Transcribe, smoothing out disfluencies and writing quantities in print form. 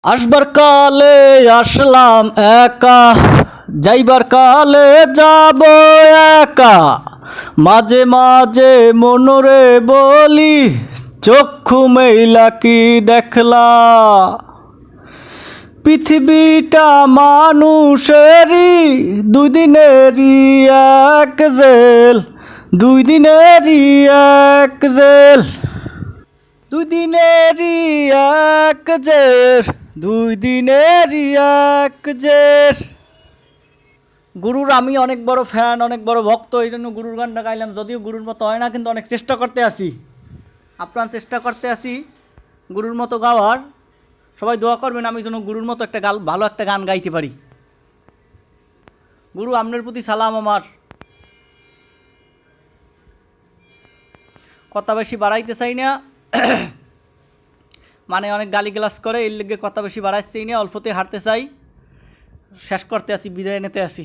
আসবার কালে আসলাম একা, যাইবার কালে যাব একা। মাঝে মাঝে মনরে বলি, চক্ষু মেইলা কি দেখলা। পৃথিবীটা মানুষেরই, দুই দিনেরই এক জেল, দুই দিনেরই এক জেল, দুই দিনেরই এক জের, দুই দিনেরই এক জের। গুরুর আমি অনেক বড় ফ্যান, অনেক বড় ভক্ত, এই জন্য গুরুর গানটা গাইলাম। যদিও গুরুর মতো হয় না, কিন্তু অনেক চেষ্টা করতে আসি, আপ্রাণ চেষ্টা করতে আসি গুরুর মতো গাওয়ার। সবাই দোয়া করবেন আমি যেন গুরুর মতো একটা ভালো একটা গান গাইতে পারি। গুরু আপনার প্রতি সালাম আমার। কথা বেশি বাড়াইতে চাই না, মানে অনেক গালিগালাজ করে, এর লিগে কথা বেশি বাড়াইতেই না, অল্পতে হারতে চাই। শেষ করতে আসি, বিদায় নিতে আসি।